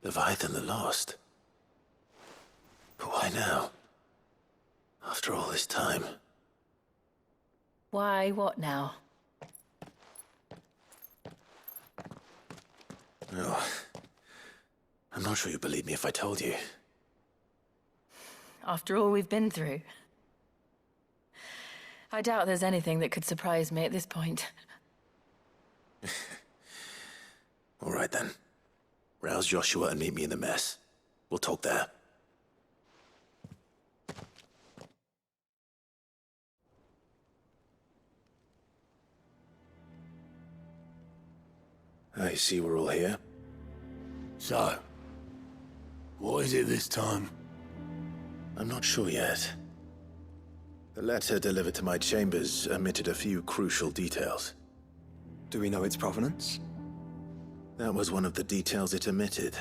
Leviathan the Lost. But why now? After all this time. Why, what now? Oh, I'm not sure you'd believe me if I told you. After all we've been through. I doubt there's anything that could surprise me at this point. All right then. Rouse Joshua and meet me in the mess. We'll talk there. I see we're all here. So, what is it this time? I'm not sure yet. The letter delivered to my chambers omitted a few crucial details. Do we know its provenance? That was one of the details it omitted.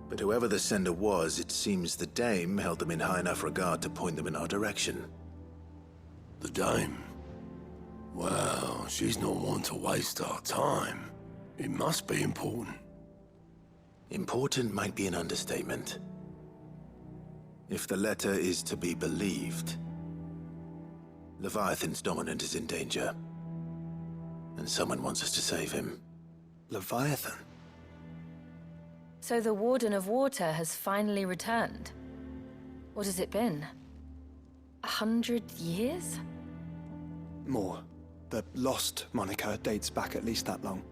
But whoever the sender was, it seems the Dame held them in high enough regard to point them in our direction. The Dame? Well, she's not one to waste our time. It must be important. Important might be an understatement. If the letter is to be believed, Leviathan's dominant is in danger. And someone wants us to save him. Leviathan? So the Warden of Water has finally returned. What has it been? 100 years? More. The Lost moniker dates back at least that long.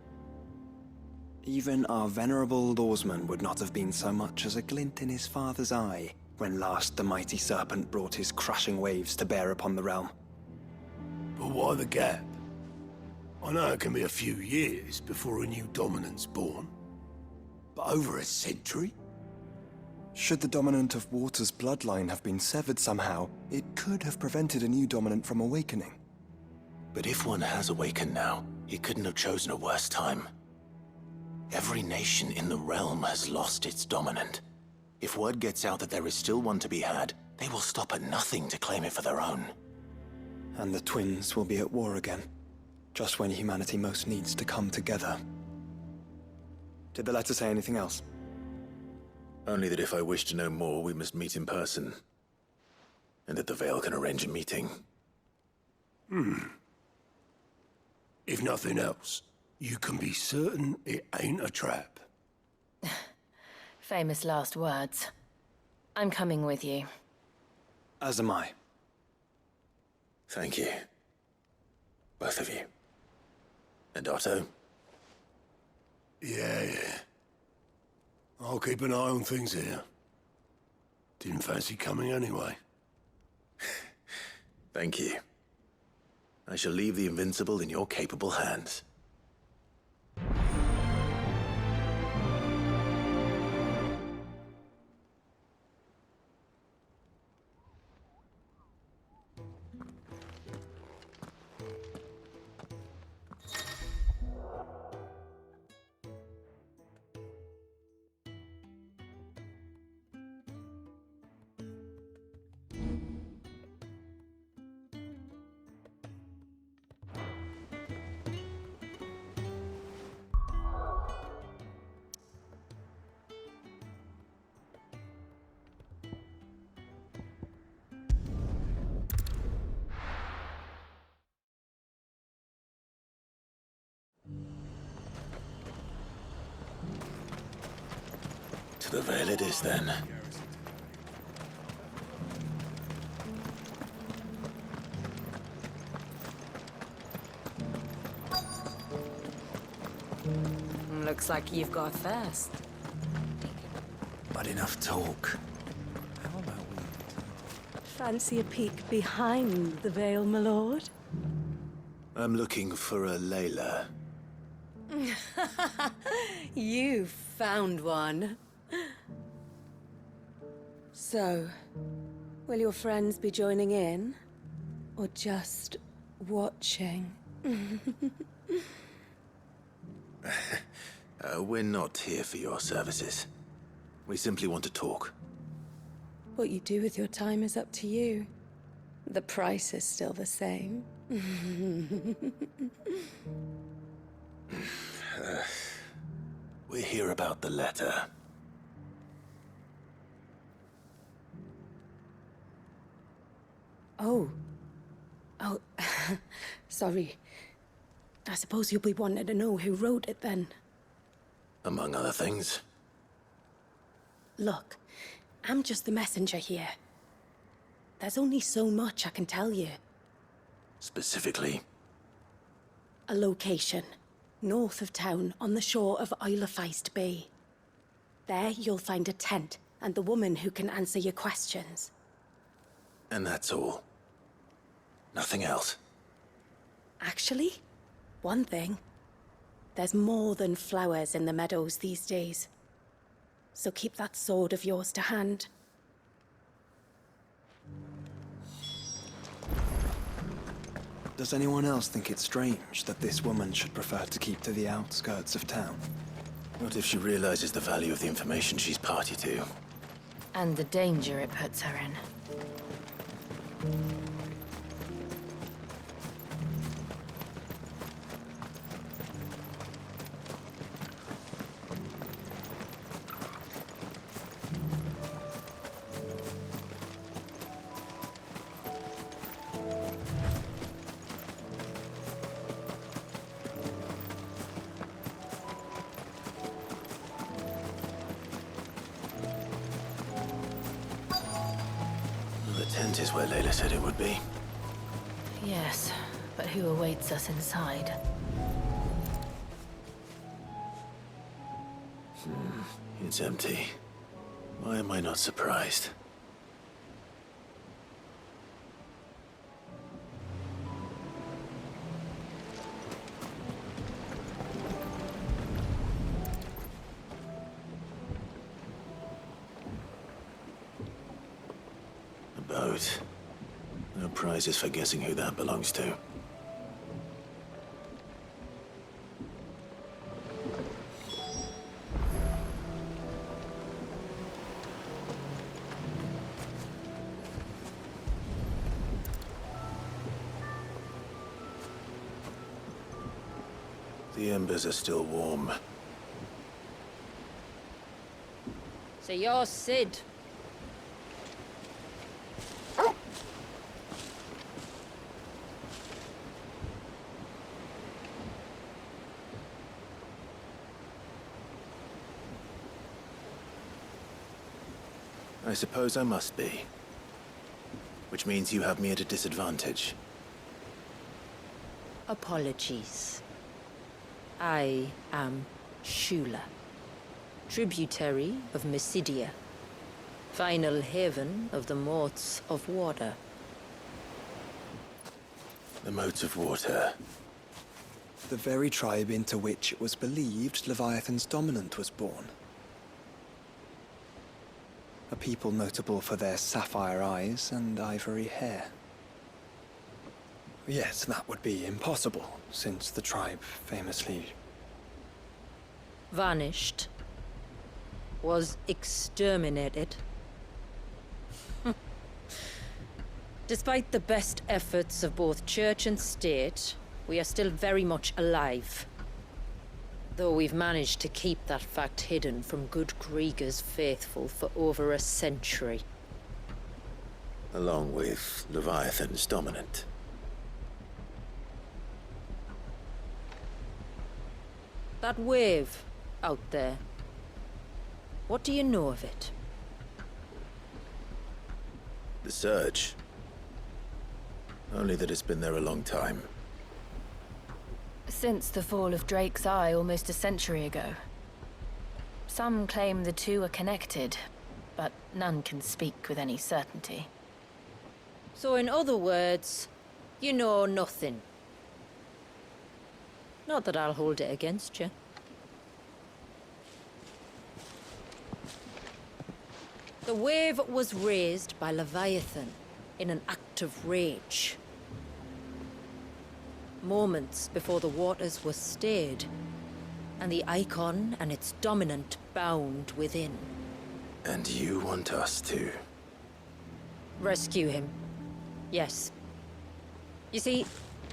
Even our venerable lawsman would not have been so much as a glint in his father's eye when last the mighty serpent brought his crushing waves to bear upon the realm. But why the gap? I know it can be a few years before a new dominant's born. But over a century? Should the dominant of Water's bloodline have been severed somehow, it could have prevented a new dominant from awakening. But if one has awakened now, he couldn't have chosen a worse time. Every nation in the realm has lost its dominant. If word gets out that there is still one to be had, they will stop at nothing to claim it for their own. And the twins will be at war again, just when humanity most needs to come together. Did the letter say anything else? Only that if I wish to know more, we must meet in person. And that the Veil can arrange a meeting. If nothing else, you can be certain it ain't a trap. Famous last words. I'm coming with you. As am I. Thank you. Both of you. And Otto. Yeah. I'll keep an eye on things here. Didn't fancy coming anyway. Thank you. I shall leave the Invincible in your capable hands. To the Veil it is, then. Looks like you've got thirst. But enough talk. Fancy a peek behind the veil, my lord? I'm looking for a Layla. You found one. So, will your friends be joining in? Or just watching? We're not here for your services. We simply want to talk. What you do with your time is up to you. The price is still the same. we're here about the letter. Oh. Oh, sorry. I suppose you'll be wanting to know who wrote it then. Among other things. Look, I'm just the messenger here. There's only so much I can tell you. Specifically, A location, north of town, on the shore of Isle of Feist Bay. There you'll find a tent and the woman who can answer your questions. and that's all. Nothing else. Actually, one thing. There's more than flowers in the meadows these days. So keep that sword of yours to hand. Does anyone else think it's strange that this woman should prefer to keep to the outskirts of town? What if she realizes the value of the information she's party to? And the danger it puts her in. The tent is where Layla said it would be. Yes, but who awaits us inside? It's empty. Why am I not surprised? A boat. No prizes for guessing who that belongs to. The embers are still warm. So you're Sid. I suppose I must be. Which means you have me at a disadvantage. Apologies. I am Shula, tributary of Mysidia, final haven of the Moats of Water. The moats of water. The very tribe into which it was believed Leviathan's dominant was born. A people notable for their sapphire eyes and ivory hair. Yet that would be impossible, since the tribe famously... Vanished. Was exterminated. Despite the best efforts of both church and state, we are still very much alive. Though we've managed to keep that fact hidden from good Krieger's faithful for over a century. Along with Leviathan's dominant. That wave out there. What do you know of it? The surge. Only that it's been there a long time. Since the fall of Drake's Eye almost a century ago. Some claim the two are connected, but none can speak with any certainty. So in other words, you know nothing. Not that I'll hold it against you. The wave was raised by Leviathan in an act of rage. Moments before the waters were stayed, and the icon and its dominant bound within. And you want us to? Rescue him. Yes. You see,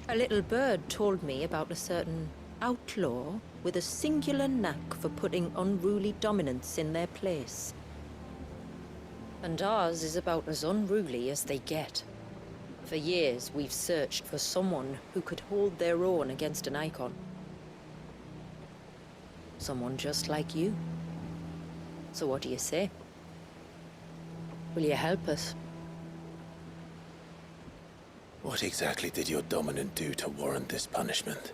a little bird told me about a certain outlaw with a singular knack for putting unruly dominants in their place. And ours is about as unruly as they get. For years, we've searched for someone who could hold their own against an icon. Someone just like you. So what do you say? Will you help us? What exactly did your dominant do to warrant this punishment?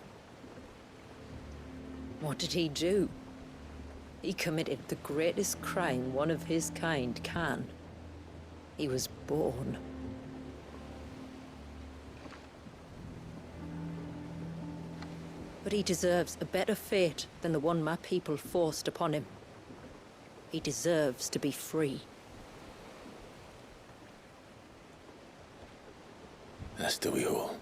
What did he do? He committed the greatest crime one of his kind can. He was born. But he deserves a better fate than the one my people forced upon him. He deserves to be free. As do we all.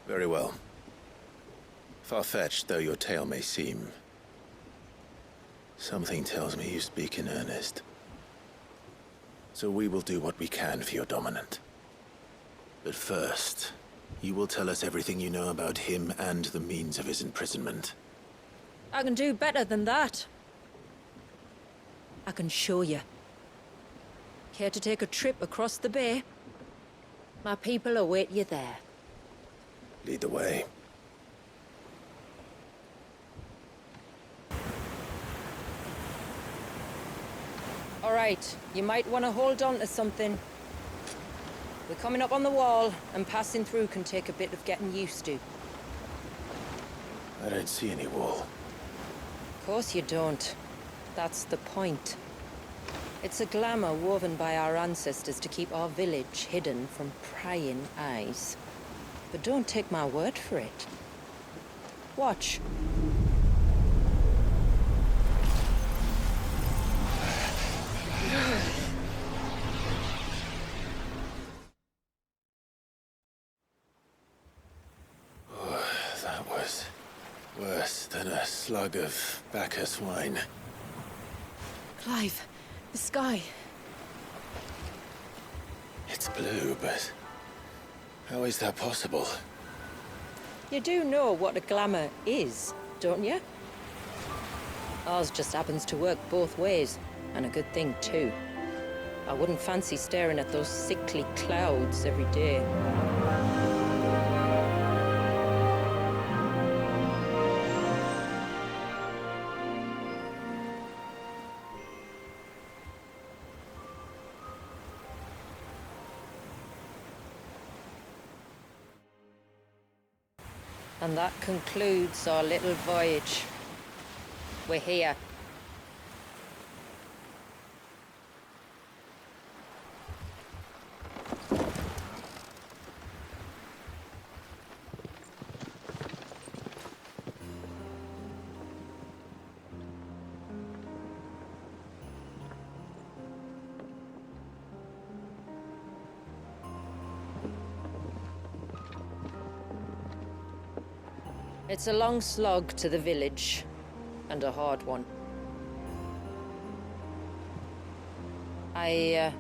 Very well. Far-fetched though your tale may seem, something tells me you speak in earnest. So we will do what we can for your dominant. But first, you will tell us everything you know about him and the means of his imprisonment. I can do better than that. I can show you. Care to take a trip across the bay? My people await you there. Lead the way. All right, you might want to hold on to something. We're coming up on the wall, and passing through can take a bit of getting used to. I don't see any wall. Of course you don't. That's the point. It's a glamour woven by our ancestors to keep our village hidden from prying eyes. But don't take my word for it. Watch. That was worse than a slug of Bacchus wine. Clive, the sky. It's blue, but how is that possible? You do know what a glamour is, don't you? Ours just happens to work both ways, and a good thing too. I wouldn't fancy staring at those sickly clouds every day. And that concludes our little voyage. We're here. It's a long slog to the village, and a hard one. I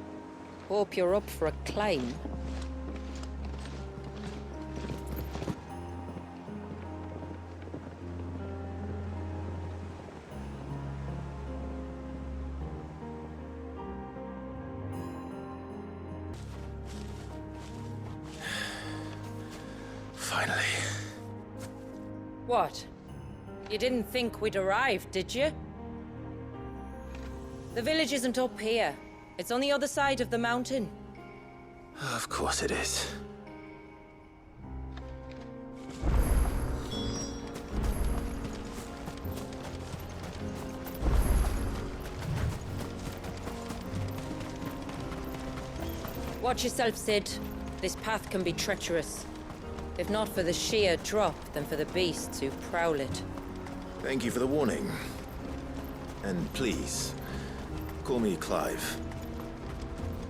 hope you're up for a climb. Finally. What? You didn't think we'd arrived, did you? The village isn't up here. It's on the other side of the mountain. Of course it is. Watch yourself, Sid. This path can be treacherous. If not for the sheer drop, then for the beasts who prowl it. Thank you for the warning. And please, call me Clive.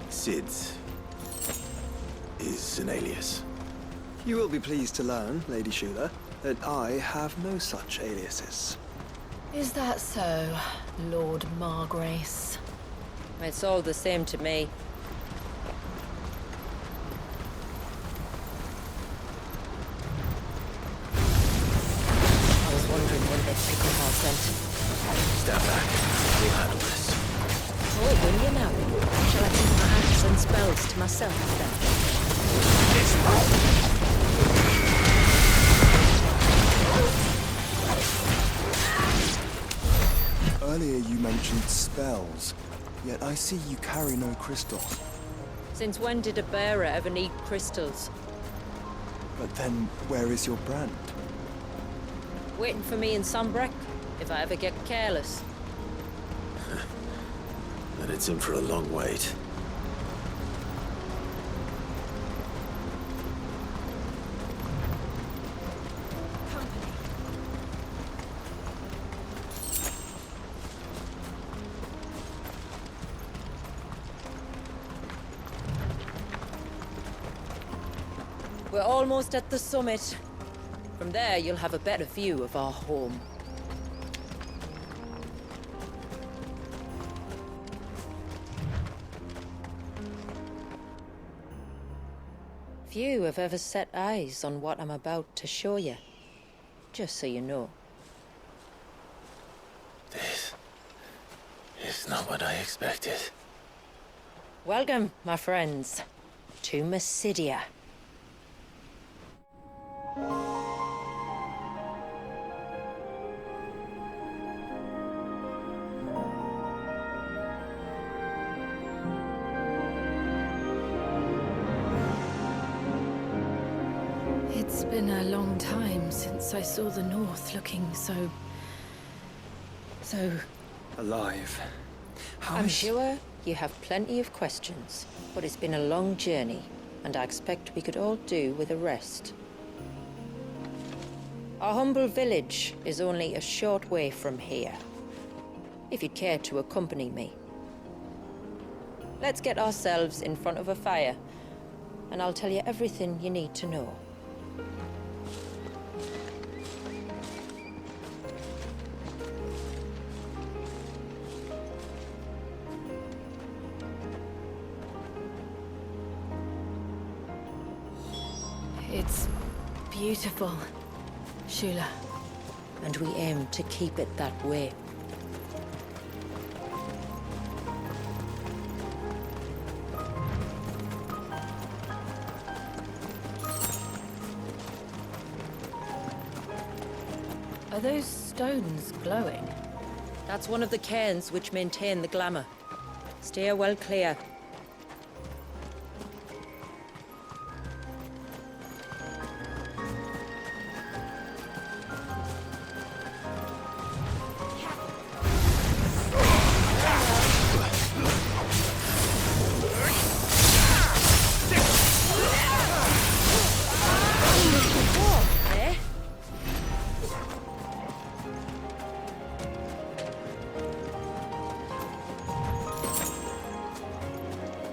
Sid is an alias. You will be pleased to learn, Lady Shula, that I have no such aliases. Is that so, Lord Margrace? It's all the same to me. sent. Stand back. We'll handle this. Oh, will you now? Shall I keep my acts and spells to myself then? Earlier you mentioned spells, yet I see you carry no crystals. Since when did a bearer ever need crystals? But then, where is your brand? Waiting for me in Sunbreck, if I ever get careless. Then it's in for a long wait. We're almost at the summit. From there, you'll have a better view of our home. Few have ever set eyes on what I'm about to show you. Just so you know. This is not what I expected. Welcome, my friends, to Mysidia. It's been a long time since I saw the North looking so... Alive. I'm sure you have plenty of questions, but it's been a long journey, and I expect we could all do with a rest. Our humble village is only a short way from here, if you'd care to accompany me. Let's get ourselves in front of a fire, and I'll tell you everything you need to know. It's beautiful, Shula. And we aim to keep it that way. Are those stones glowing? That's one of the cairns which maintain the glamour. Steer well clear.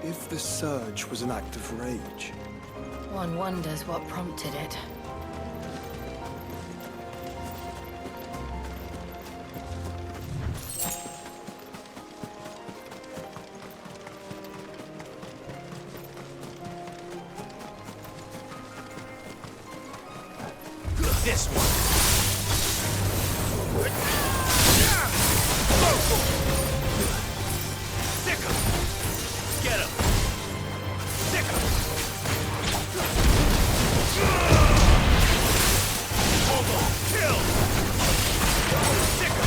If the surge was an act of rage, One wonders what prompted it. This one. Sick 'em. Get 'em. Sick 'em. Hold on. Kill. Sick 'em.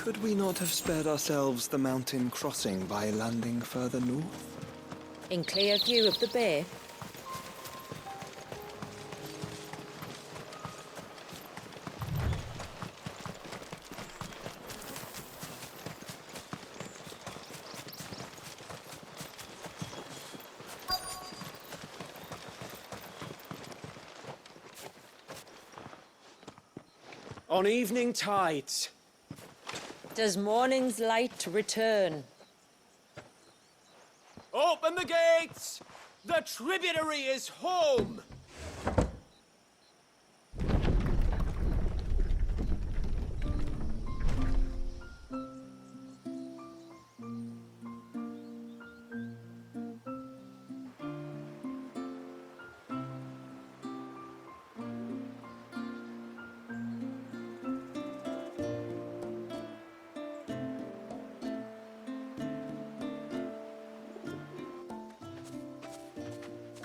could we not have spared ourselves the mountain crossing by landing further north? In clear view of the bay, on evening tides. Does morning's light return? Open the gates! The tributary is home!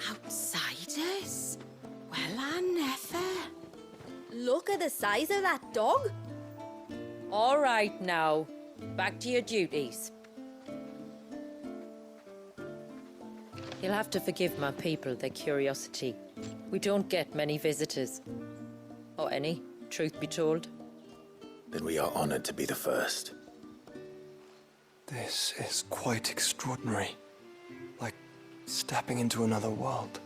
Outsiders? Well, I never. Look at the size of that dog. All right now, back to your duties. You'll have to forgive my people their curiosity. We don't get many visitors. Or any, truth be told. Then we are honored to be the first. This is quite extraordinary. Like stepping into another world.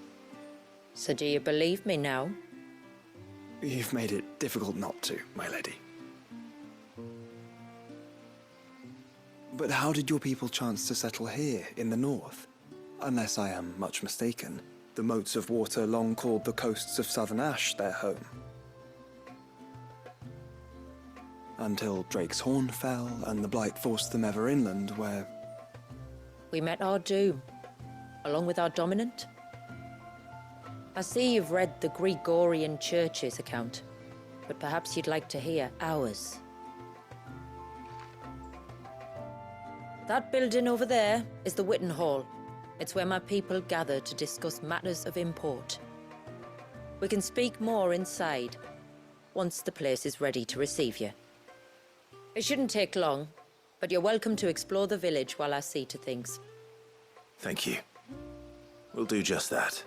So do you believe me now? You've made it difficult not to, my lady. But how did your people chance to settle here in the north? Unless I am much mistaken, the moats of water long called the coasts of southern Ash their home. Until Drake's Horn fell and the Blight forced them ever inland, where... We met our doom, along with our dominant. I see you've read the Gregorian Church's account, but perhaps you'd like to hear ours. That building over there is the Witten Hall. It's where my people gather to discuss matters of import. We can speak more inside, once the place is ready to receive you. It shouldn't take long, but you're welcome to explore the village while I see to things. Thank you. We'll do just that.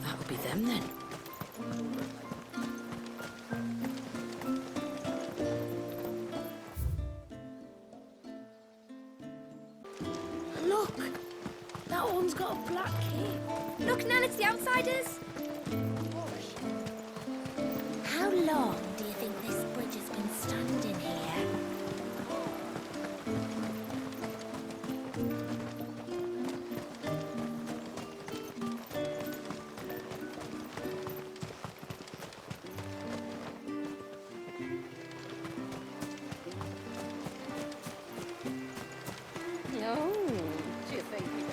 That would be them then. Look, that one's got a black cape. Look, Nan, it's the outsiders. How long do you think this bridge has been standing here? Oh, do you think we may?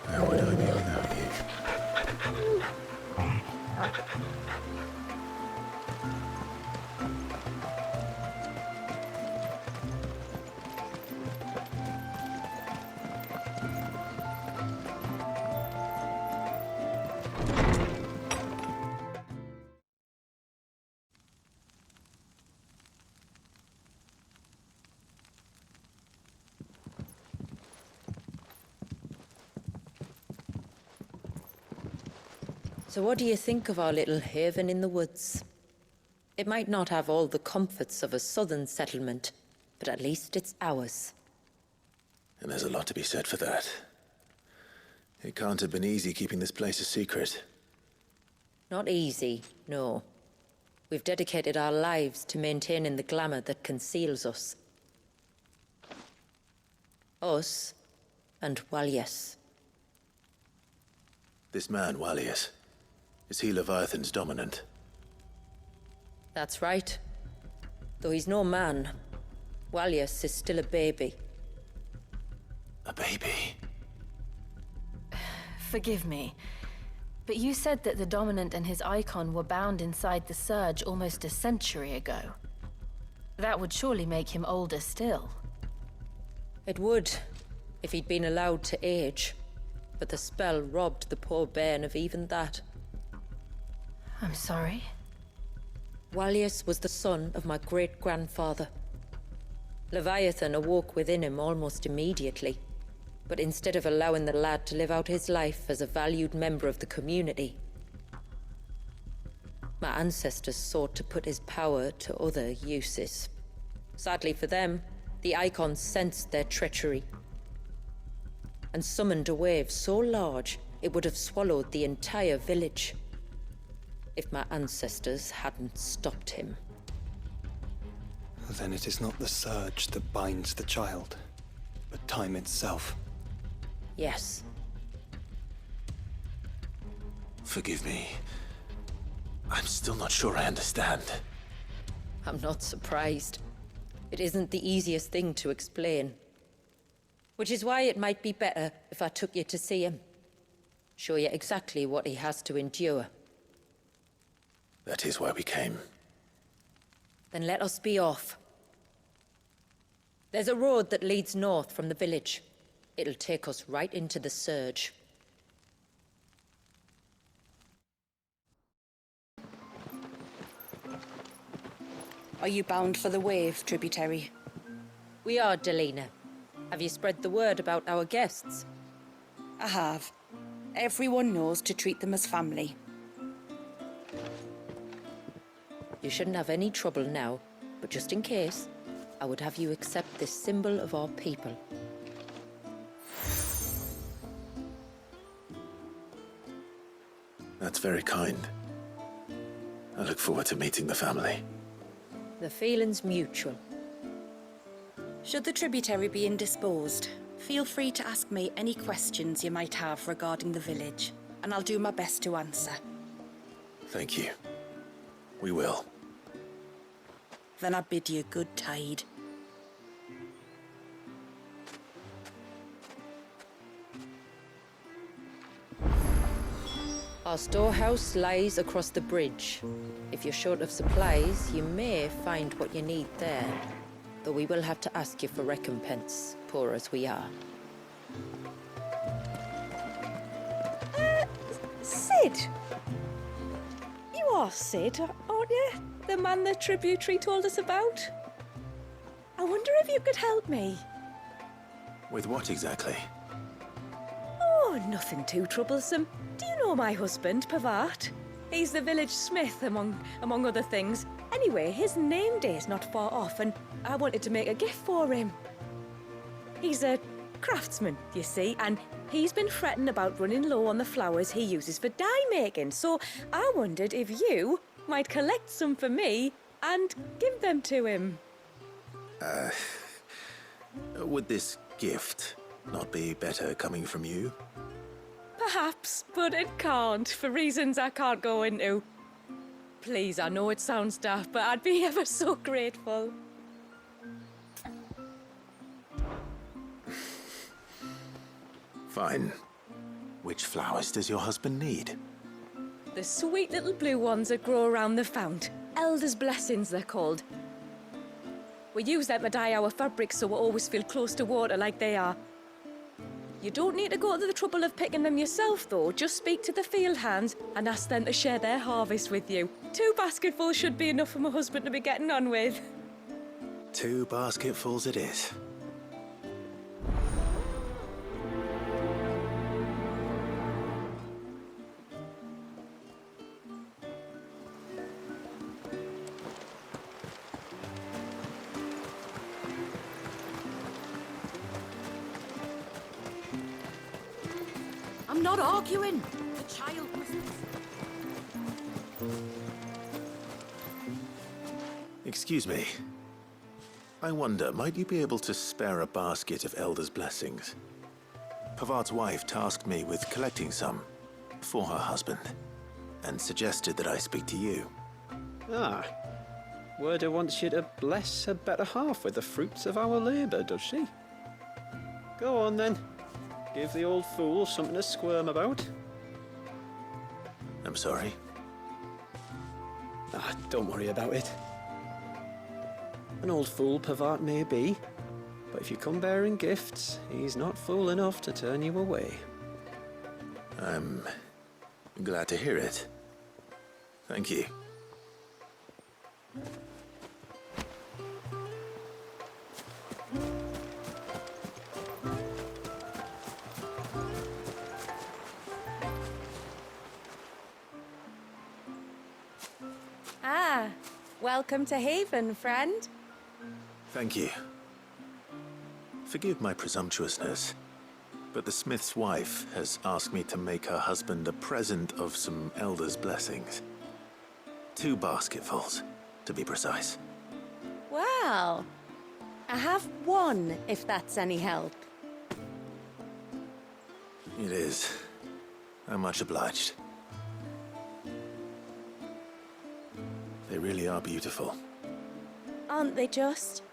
Where would I be without you? So what do you think of our little haven in the woods? It might not have all the comforts of a southern settlement, but at least it's ours. And there's a lot to be said for that. It can't have been easy keeping this place a secret. Not easy, no. We've dedicated our lives to maintaining the glamour that conceals us. Us and Walyas. This man, Walius, is he Leviathan's dominant? That's right. Though he's no man, Walyas is still a baby. A baby? Forgive me, but you said that the Dominant and his icon were bound inside the Surge almost a century ago. That would surely make him older still. It would, if he'd been allowed to age. But the spell robbed the poor bairn of even that. I'm sorry. Walyas was the son of my great-grandfather. Leviathan awoke within him almost immediately. But instead of allowing the lad to live out his life as a valued member of the community, my ancestors sought to put his power to other uses. Sadly for them, the Icons sensed their treachery and summoned a wave so large it would have swallowed the entire village if my ancestors hadn't stopped him. Then it is not the surge that binds the child, but time itself. Yes. Forgive me. I'm still not sure I understand. I'm not surprised. It isn't the easiest thing to explain. Which is why it might be better if I took you to see him. Show you exactly what he has to endure. That is why we came. Then let us be off. There's a road that leads north from the village. It'll take us right into the surge. Are you bound for the wave, tributary? We are, Delina. Have you spread the word about our guests? I have. Everyone knows to treat them as family. You shouldn't have any trouble now, but just in case, I would have you accept this symbol of our people. That's very kind. I look forward to meeting the family. The feeling's mutual. Should the tributary be indisposed, feel free to ask me any questions you might have regarding the village, and I'll do my best to answer. Thank you. We will. Then I bid you good tide. Our storehouse lies across the bridge. If you're short of supplies, you may find what you need there. Though we will have to ask you for recompense, poor as we are. Sid! You are Sid, aren't you? The man the tributary told us about? I wonder if you could help me. With what exactly? Oh, nothing too troublesome. Do you know my husband, Pavat? He's the village smith, among other things. Anyway, his name day's not far off, and I wanted to make a gift for him. He's a craftsman, you see, and he's been fretting about running low on the flowers he uses for dye making, so I wondered if you might collect some for me and give them to him. Would this gift not be better coming from you? Perhaps, but it can't, for reasons I can't go into. Please, I know it sounds daft, but I'd be ever so grateful. Fine. Which flowers does your husband need? The sweet little blue ones that grow around the fount. Elder's blessings, they're called. We use them to dye our fabrics so we always feel close to water like they are. You don't need to go to the trouble of picking them yourself, though. Just speak to the field hands and ask them to share their harvest with you. 2 basketfuls should be enough for my husband to be getting on with. 2 basketfuls it is. I'm not arguing. The child must... Excuse me. I wonder, might you be able to spare a basket of Elder's blessings? Pavart's wife tasked me with collecting some for her husband, and suggested that I speak to you. Ah. Werda wants you to bless her better half with the fruits of our labour, does she? Go on then. Give the old fool something to squirm about. I'm sorry. Ah, don't worry about it. An old fool Pavart may be, but if you come bearing gifts, he's not fool enough to turn you away. I'm glad to hear it. Thank you. Welcome to Haven, friend. Thank you. Forgive my presumptuousness, but the smith's wife has asked me to make her husband a present of some elders' blessings. 2 basketfuls, to be precise. Well, I have one, if that's any help. It is. I'm much obliged. They really are beautiful. Aren't they just?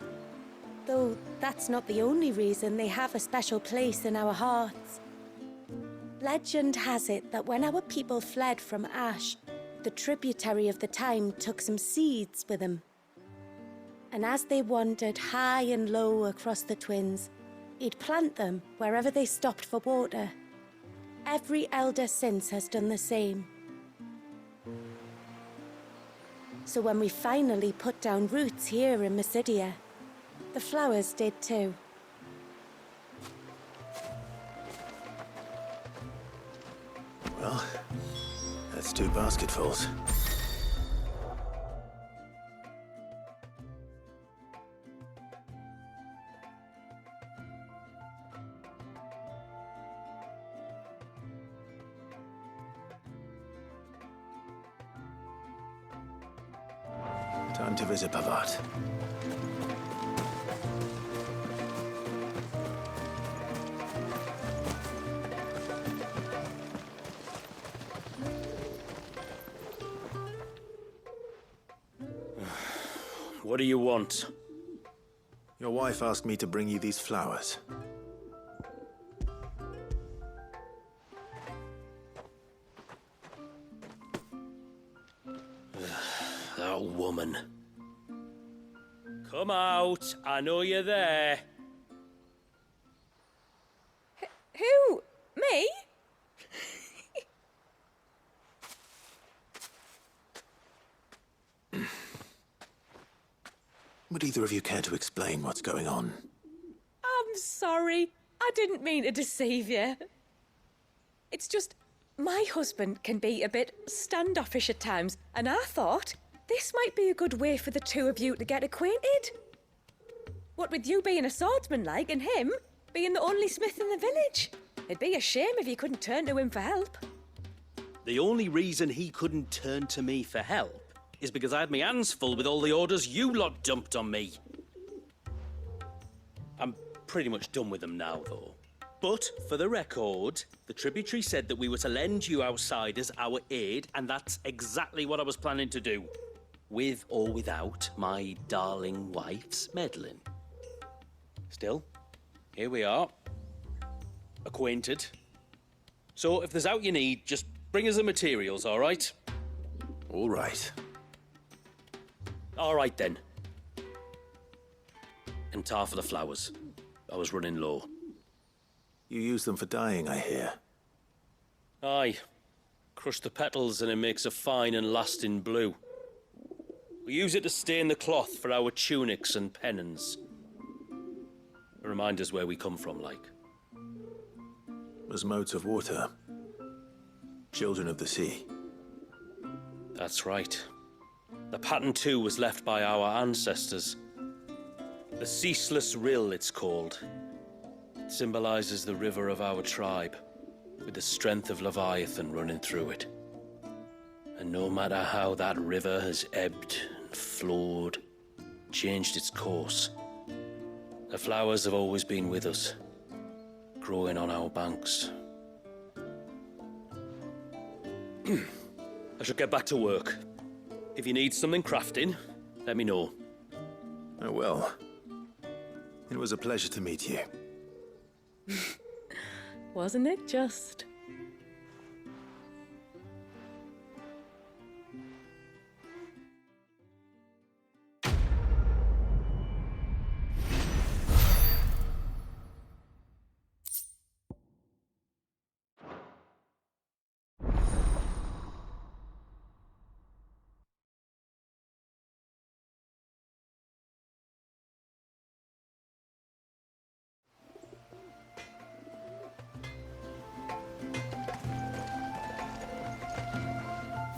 Though that's not the only reason they have a special place in our hearts. Legend has it that when our people fled from Ash, the tributary of the time took some seeds with them. And as they wandered high and low across the Twins, he'd plant them wherever they stopped for water. Every elder since has done the same. So when we finally put down roots here in Mysidia, the flowers did too. Well, that's 2 basketfuls. Time to visit Pavat. What do you want? Your wife asked me to bring you these flowers. That woman. Come out. I know you're there. Who? Me? Would either of you care to explain what's going on? I'm sorry. I didn't mean to deceive you. It's just, my husband can be a bit standoffish at times, and I thought this might be a good way for the 2 of you to get acquainted. What with you being a swordsman like, and him being the only smith in the village. It'd be a shame if you couldn't turn to him for help. The only reason he couldn't turn to me for help is because I had my hands full with all the orders you lot dumped on me. I'm pretty much done with them now, though. But, for the record, the tributary said that we were to lend you outsiders our aid, and that's exactly what I was planning to do. With or without my darling wife's meddling. Still, here we are. Acquainted. So, if there's out you need, just bring us the materials, all right? All right. All right, then. And tar for the flowers. I was running low. You use them for dyeing, I hear. Aye. Crush the petals and it makes a fine and lasting blue. We use it to stain the cloth for our tunics and pennons. Remind us where we come from, like. As modes of water. Children of the sea. That's right. The pattern, too, was left by our ancestors. The Ceaseless Rill, it's called. It symbolizes the river of our tribe, with the strength of Leviathan running through it. And no matter how that river has ebbed and flowed, changed its course, the flowers have always been with us, growing on our banks. I should get back to work. If you need something crafting, let me know. Oh, well. It was a pleasure to meet you. Wasn't it just?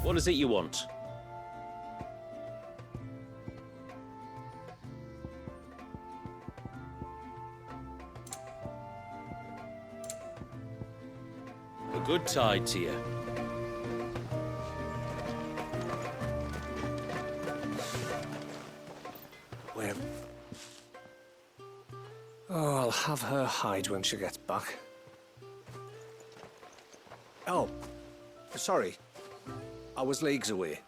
What is it you want? Good tide to you. Where? Oh, I'll have her hide when she gets back. Oh, sorry. I was leagues away.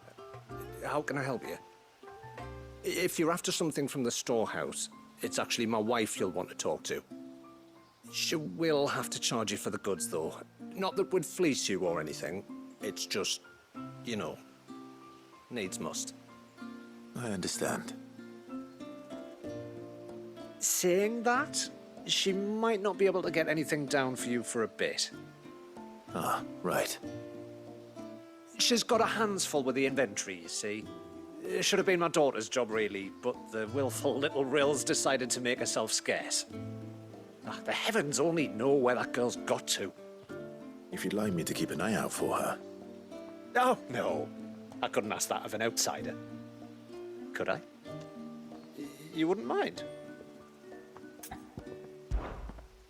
How can I help you? If you're after something from the storehouse, it's actually my wife you'll want to talk to. She will have to charge you for the goods, though. Not that we'd fleece you or anything. It's just, you know, needs must. I understand. Saying that, she might not be able to get anything down for you for a bit. Ah, right. She's got her hands full with the inventory, you see. It should have been my daughter's job, really, but the willful little Rills decided to make herself scarce. The heavens only know where that girl's got to. If you'd like me to keep an eye out for her. Oh, no. I couldn't ask that of an outsider. Could I? You wouldn't mind?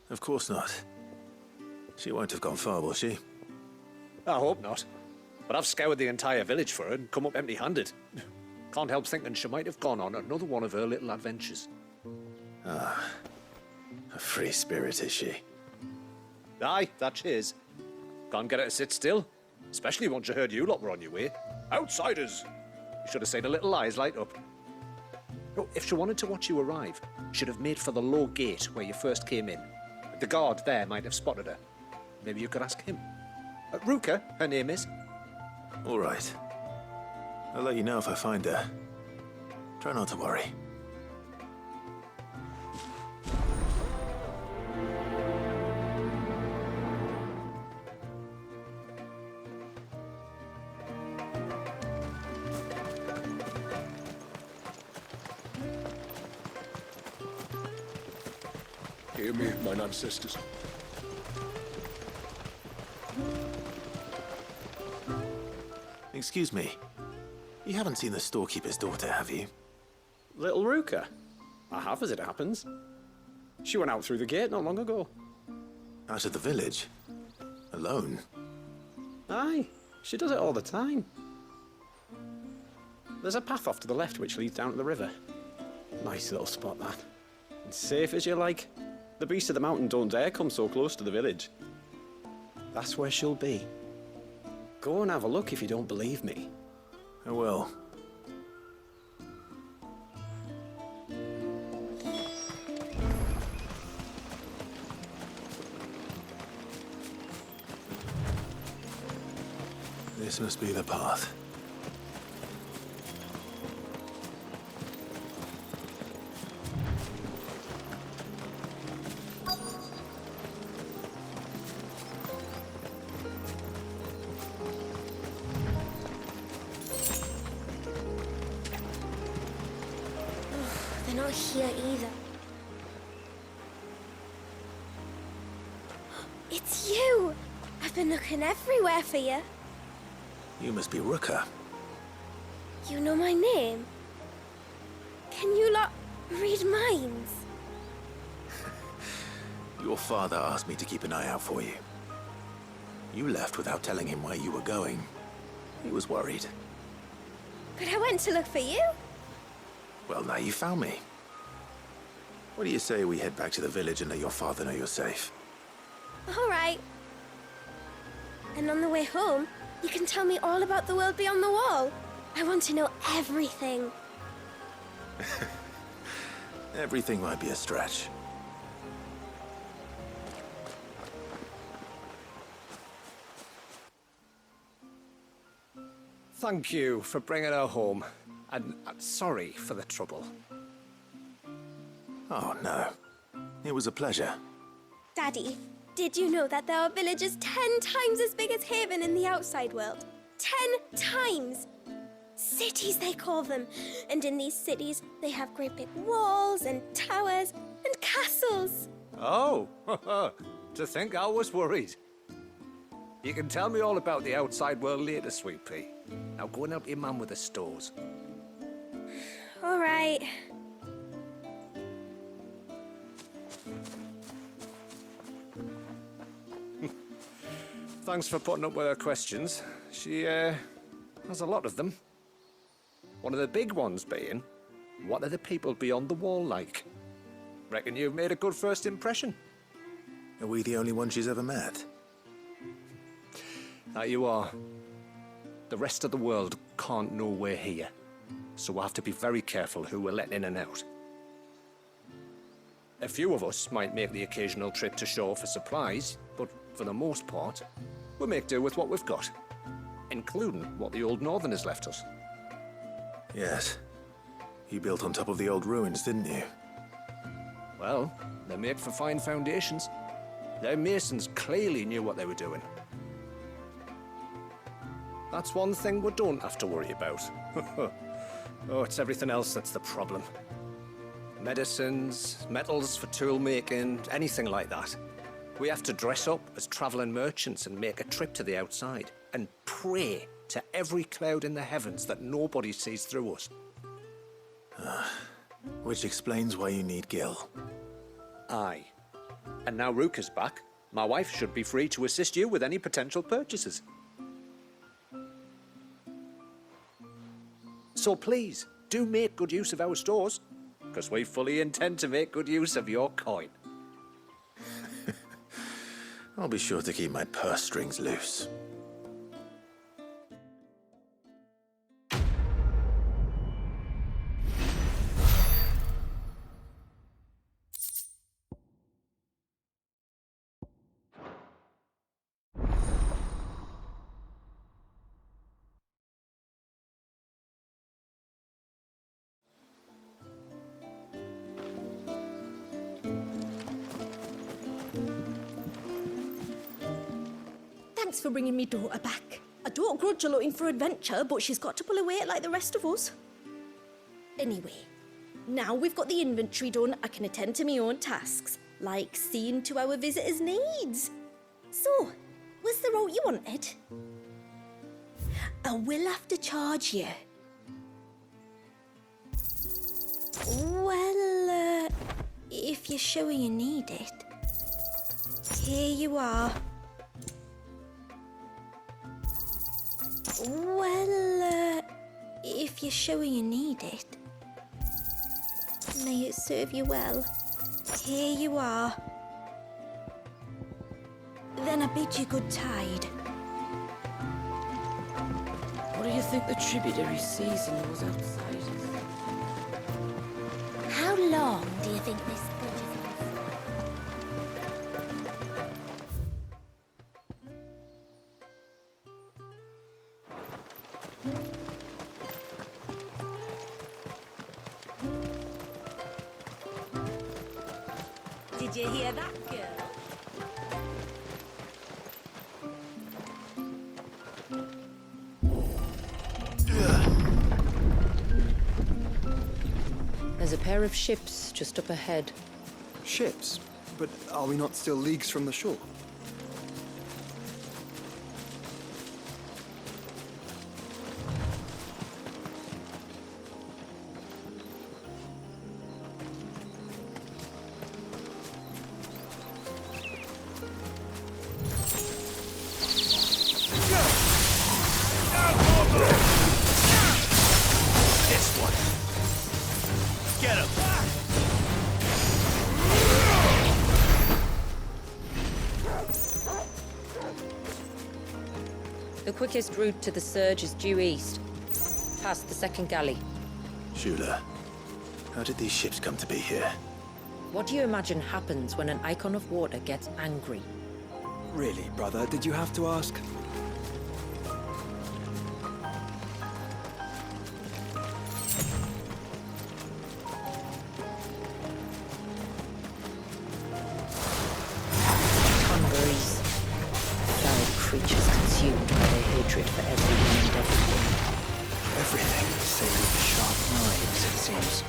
Of course not. She won't have gone far, will she? I hope not. But I've scoured the entire village for her and come up empty-handed. Can't help thinking she might have gone on another one of her little adventures. Ah, a free spirit, is she? Aye, that she is. Can't get her to sit still, especially once you heard you lot were on your way. Outsiders! You should have seen her little eyes light up. Oh, if she wanted to watch you arrive, she'd have made for the low gate where you first came in. The guard there might have spotted her. Maybe you could ask him. Ruka, her name is. All right. I'll let you know if I find her. Try not to worry. Hear me, mine ancestors. Excuse me. You haven't seen the storekeeper's daughter, have you? Little Ruka? I have, as it happens. She went out through the gate not long ago. Out of the village? Alone? Aye, she does it all the time. There's a path off to the left which leads down to the river. Nice little spot, that. And safe as you like. The beasts of the mountain don't dare come so close to the village. That's where she'll be. Go and have a look if you don't believe me. I will. This must be the path. They're not here either. It's you! I've been looking everywhere for you. You must be Ruka. You know my name? Can you lot read minds? Your father asked me to keep an eye out for you. You left without telling him where you were going. He was worried. But I went to look for you. Well, now you found me. What do you say we head back to the village and let your father know you're safe? All right. And on the way home, you can tell me all about the world beyond the wall. I want to know everything. Everything might be a stretch. Thank you for bringing her home. And I'm sorry for the trouble. Oh, no. It was a pleasure. Daddy, did you know that there are villages 10 times as big as Haven in the outside world? 10 times! Cities, they call them. And in these cities, they have great big walls and towers and castles. Oh, to think I was worried. You can tell me all about the outside world later, Sweet Pea. Now go and help your mum with the stores. All right. thanks for putting up with her questions. She, has a lot of them. One of the big ones being, what are the people beyond the wall like? Reckon you've made a good first impression. Are we the only one she's ever met? That you are. The rest of the world can't know we're here, so we'll have to be very careful who we're letting in and out. A few of us might make the occasional trip to shore for supplies, but for the most part, we'll make do with what we've got, including what the old Northerners left us. Yes. You built on top of the old ruins, didn't you? Well, they make for fine foundations. Their masons clearly knew what they were doing. That's one thing we don't have to worry about. Oh, it's everything else that's the problem. Medicines, metals for tool making, anything like that. We have to dress up as traveling merchants and make a trip to the outside and pray to every cloud in the heavens that nobody sees through us. Which explains why you need Gil. Aye. And now Rook is back, my wife should be free to assist you with any potential purchases. So please, do make good use of our stores, because we fully intend to make good use of your coin. I'll be sure to keep my purse strings loose. Thanks for bringing me daughter back. I don't grudge her looking for adventure, but she's got to pull her weight like the rest of us. Anyway, now we've got the inventory done, I can attend to my own tasks, like seeing to our visitors' needs. So, what's the route you wanted? I will have to charge you. Well, if you're sure you need it. Here you are. Well, if you're sure you need it. May it serve you well. Here you are. Then I bid you good tide. What do you think the tributary sees in those outsiders? How long do you think this bridge is on? Did you hear that, girl? There's a pair of ships just up ahead. Ships? But are we not still leagues from the shore? The quickest route to the surge is due east, past the second galley. Shula, how did these ships come to be here? What do you imagine happens when an icon of water gets angry? Really, brother, did you have to ask? Converies. Foul creatures consumed by their hatred for everyone and everything. Everything save sharp knives, it seems.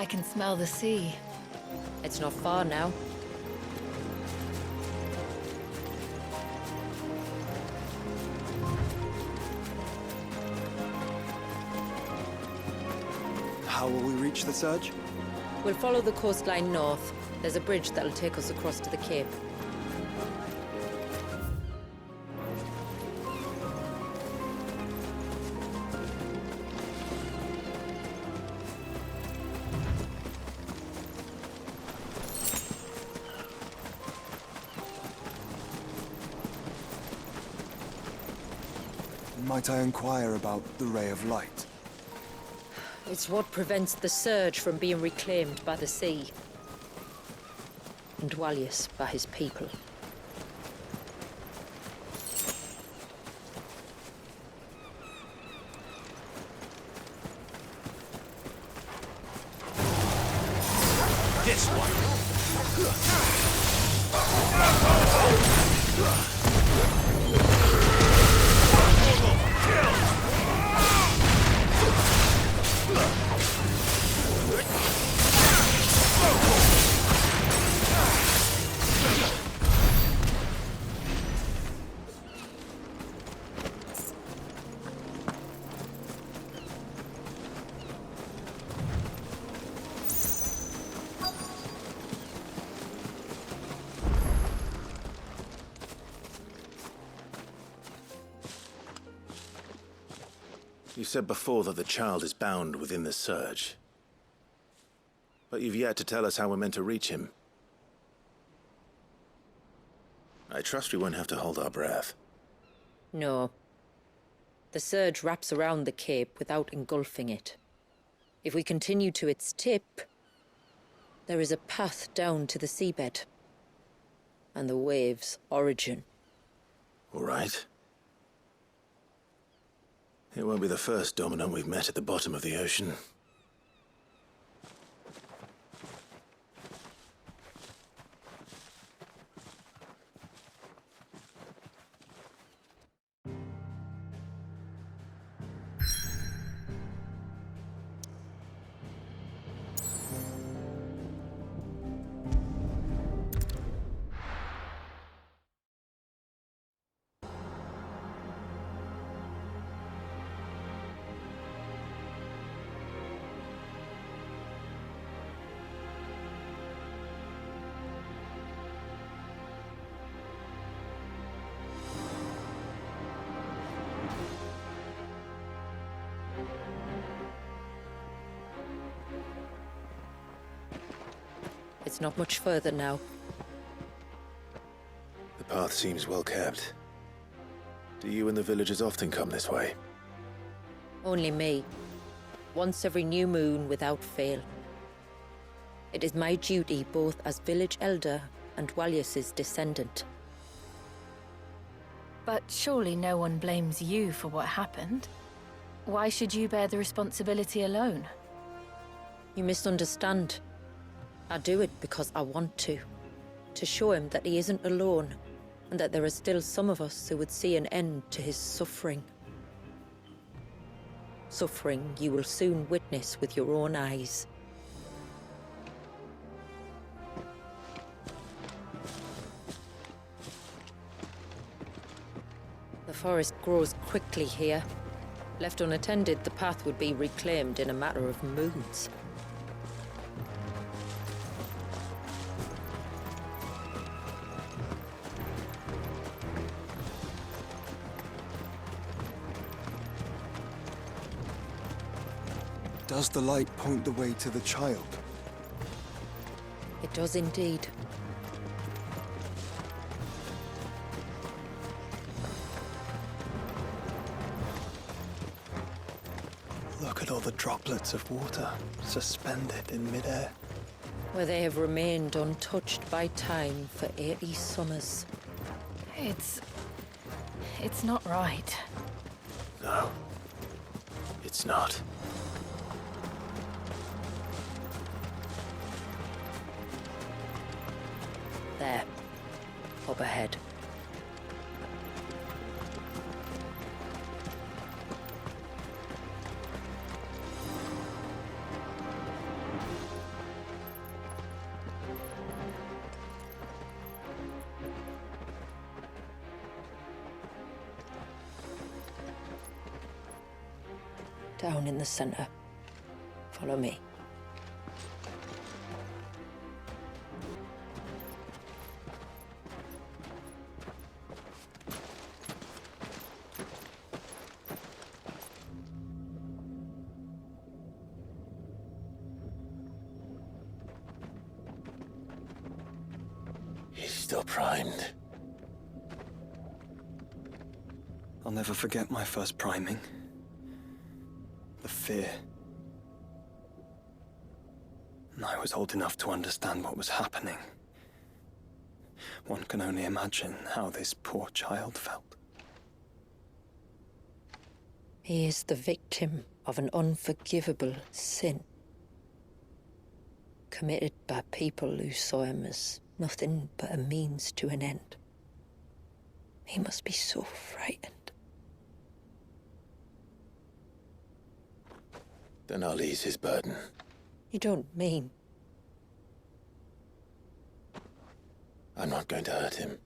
I can smell the sea. It's not far now. How will we reach the surge? We'll follow the coastline north. There's a bridge that'll take us across to the cape. Might I inquire about the ray of light? It's what prevents the surge from being reclaimed by the sea. And Dwalius by his people. This one! You said before that the child is bound within the surge. But you've yet to tell us how we're meant to reach him. I trust we won't have to hold our breath. No. The surge wraps around the cape without engulfing it. If we continue to its tip, there is a path down to the seabed. And the wave's origin. All right. It won't be the first dominant we've met at the bottom of the ocean. It's not much further now. The path seems well kept. Do you and the villagers often come this way? Only me. Once every new moon without fail. It is my duty both as village elder and Dwalius's descendant. But surely no one blames you for what happened. Why should you bear the responsibility alone? You misunderstand. I do it because I want to show him that he isn't alone, and that there are still some of us who would see an end to his suffering. Suffering you will soon witness with your own eyes. The forest grows quickly here. Left unattended, the path would be reclaimed in a matter of moons. Does the light point the way to the child? It does indeed. Look at all the droplets of water suspended in midair. Where they have remained untouched by time for 80 summers. It's not right. No. It's not. There. Up ahead. down in the center. Follow me. He's still primed. I'll never forget my first priming. The fear. And I was old enough to understand what was happening. One can only imagine how this poor child felt. He is the victim of an unforgivable sin, committed by people who saw him as nothing but a means to an end. He must be so frightened. Then I'll ease his burden. You don't mean? I'm not going to hurt him.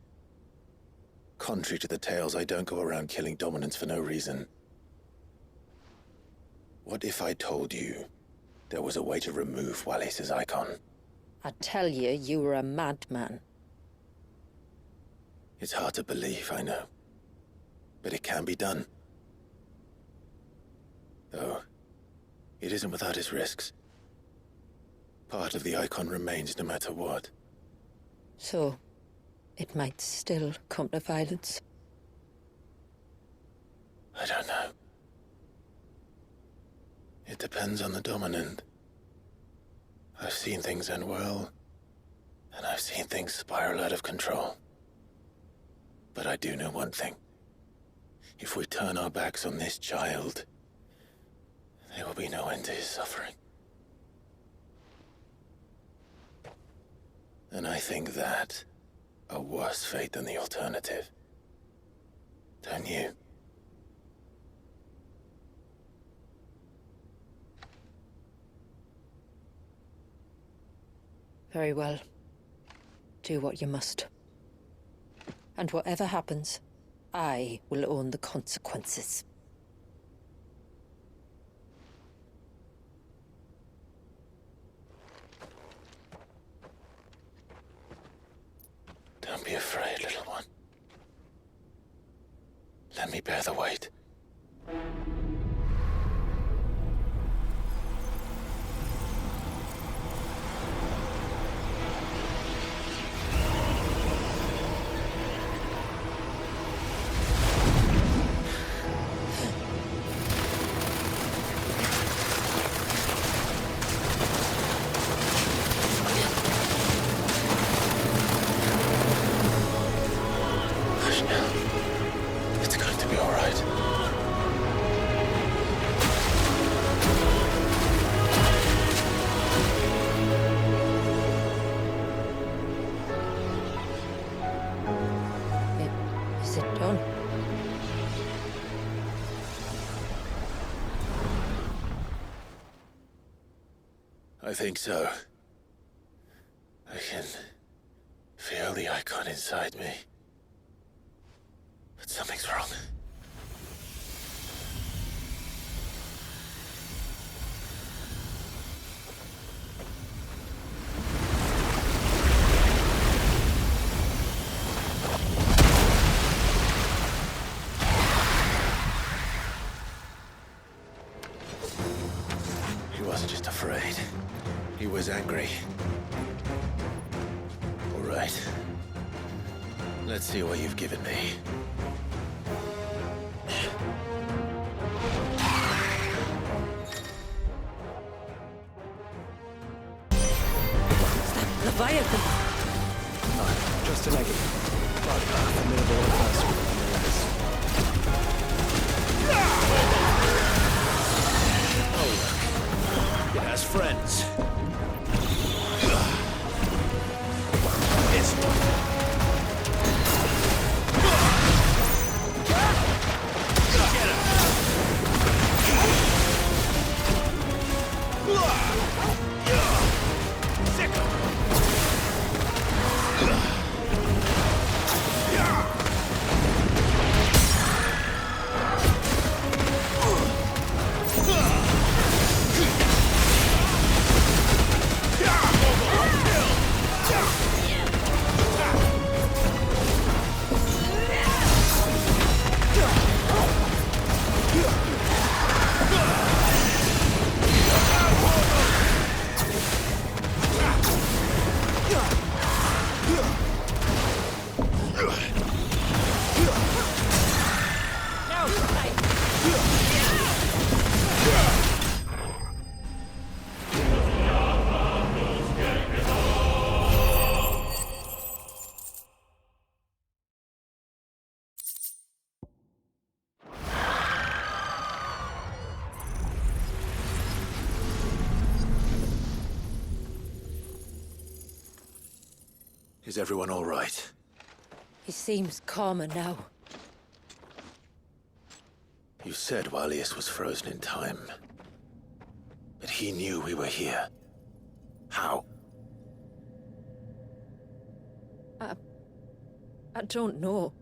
Contrary to the tales, I don't go around killing dominants for no reason. What if I told you there was a way to remove Wallis's icon? I tell you, you were a madman. It's hard to believe, I know. But it can be done. Though, it isn't without its risks. Part of the icon remains no matter what. So, it might still come to violence. I don't know. It depends on the dominant. I've seen things end well, and I've seen things spiral out of control. But I do know one thing. If we turn our backs on this child, there will be no end to his suffering. And I think that a worse fate than the alternative. Don't you? Very well. Do what you must. And whatever happens, I will own the consequences. Don't be afraid, little one. Let me bear the weight. It's going to be all right. Is it done? I think so. I can feel the icon inside me. But something's wrong. He wasn't just afraid. He was angry. All right. Let's see what you've given me. Leviathan! No, just a negative. But a formidable adversary nonetheless. Oh, look. It has friends. It's one. Is everyone all right? He seems calmer now. You said Walius was frozen in time. But he knew we were here. How? I don't know.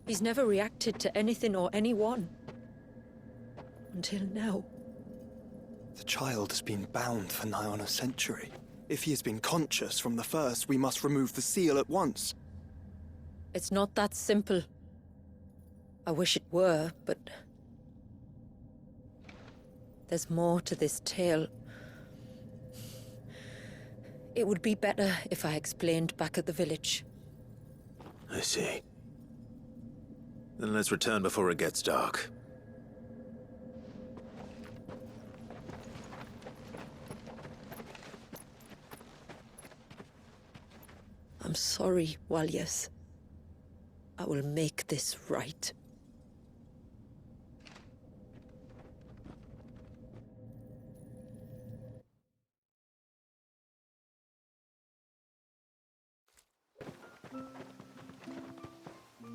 He's never reacted to anything or anyone. Until now. The child has been bound for nigh on a century. If he has been conscious from the first, we must remove the seal at once. It's not that simple. I wish it were, but... there's more to this tale. It would be better if I explained back at the village. I see. Then let's return before it gets dark. I'm sorry, Walius. I will make this right.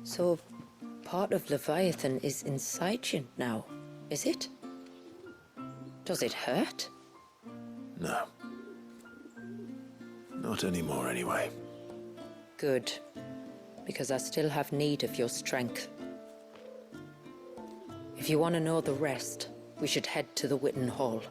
So, part of Leviathan is inside you now, is it? Does it hurt? No. Not anymore, anyway. Good, because I still have need of your strength. If you want to know the rest, we should head to the Witten Hall.